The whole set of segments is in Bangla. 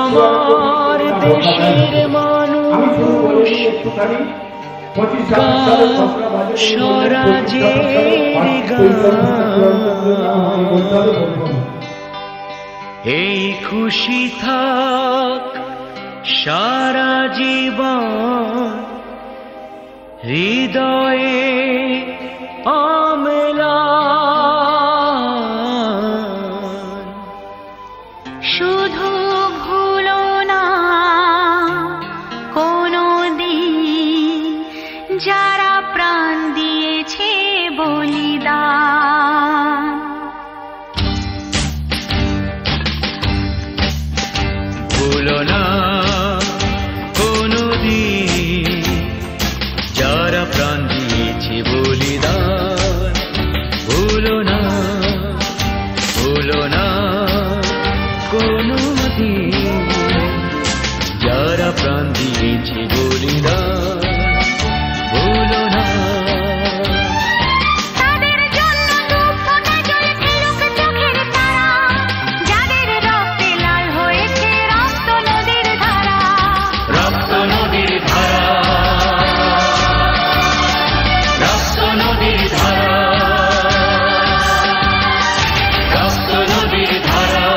আমার দেশের মানুষ স্বরাজের গান, এই খুশি থাক সারা জীবন হৃদয়ে অম্লান। শুধু ভুলো না কোনো দিন যারা প্রাণ দিয়েছে বলিদান। ভুলো না কোনো দিন যারা প্রাণ দিয়েছে বলিদান। ভুলো না কোনো দিন যারা প্রাণ দিয়েছে বলিদান। ভুলো না তাদের জন্য দু ফোঁটা জল ফেলুক চোখের তারা, যাদের রক্তে লাল হয়েছে রক্ত নদীর ধারা। রক্ত নদীর ধারা, রক্ত নদীর ধারা, রক্ত নদীর ধারা,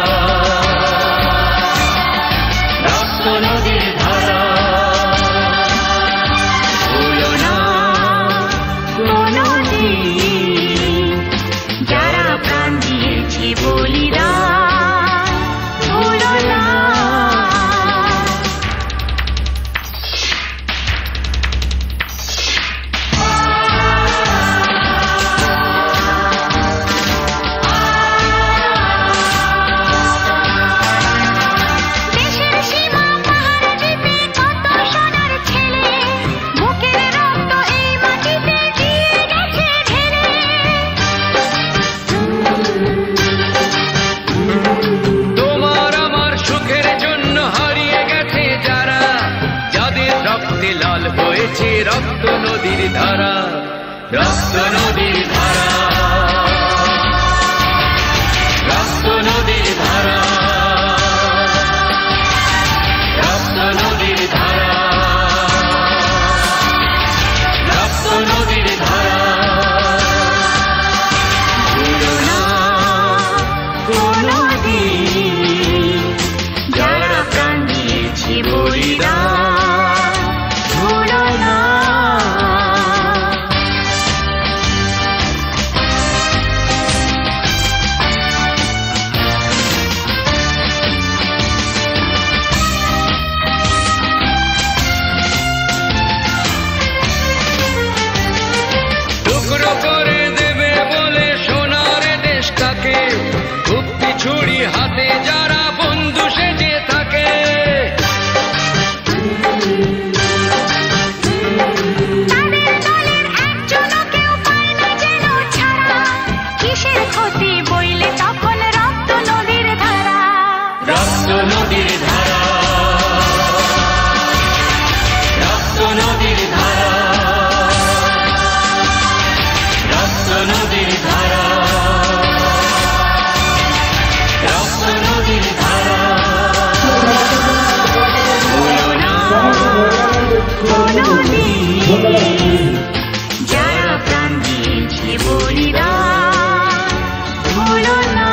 রক্ত নদীর ধারা। ভুলো না কোনো দিন যারা প্রাণ দিয়েছে বলিদান। ভুলো না দেশের সীমা পাহারা দিতে কত সোনার ছেলে, বুকের রক্ত এই মাটিতে দিয়ে গেছে ঢেলে। তোমার আমার সুখের জন্য হারিয়ে গেছে যারা, যাদের রক্তে লাল হয়েছে রক্ত নদীর ধারা। রক্ত নদীর ধারা, রক্ত নদীর ধারা, রক্ত নদীর ধারা, রক্ত নদীর ধারা। ভুলো না কোনো দিন যারা প্রাণ দিয়েছে বলিদান। ভুলো না টুকরো করে দেবে বলে সোনার দেশটাকে, মুক্তি ছুরি হাতে যারা বন্ধু সেজে থাকে। তাদের দলের একজনও কেউ পায় না যেন ছাড়া, কিসের ক্ষতি বইলে তখন রক্ত নদীর ধারা। রক্ত নদীর ধারা, রক্ত নদীর ধারা, রক্ত নদীর ধারা, রক্ত নদীর ধারা। ভুলো না কোনো দিন যারা প্রাণ দিয়েছে বলিদান। ভুলো না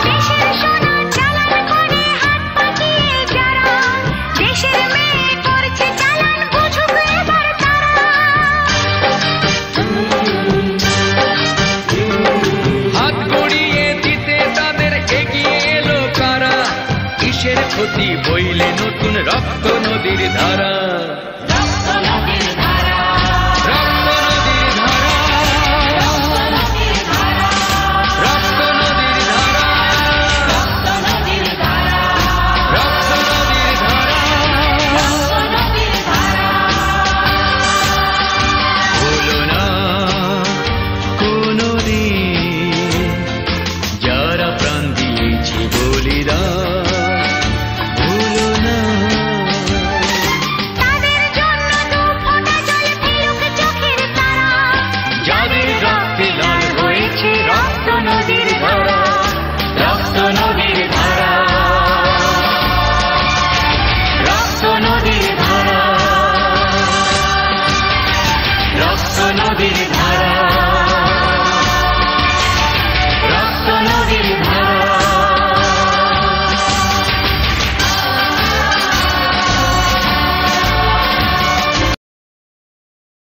দেশের সোনা চালান করে হাত পাকিয়ে যারা, দেশের মেয়ে করছে চালান বুঝুক এবার তারা। হাত গড়িয়ে দিতে তাদের এগিয়ে এলো কারা, কিসের ক্ষতি বইলে নতুন রক্ত নদীর ধারা।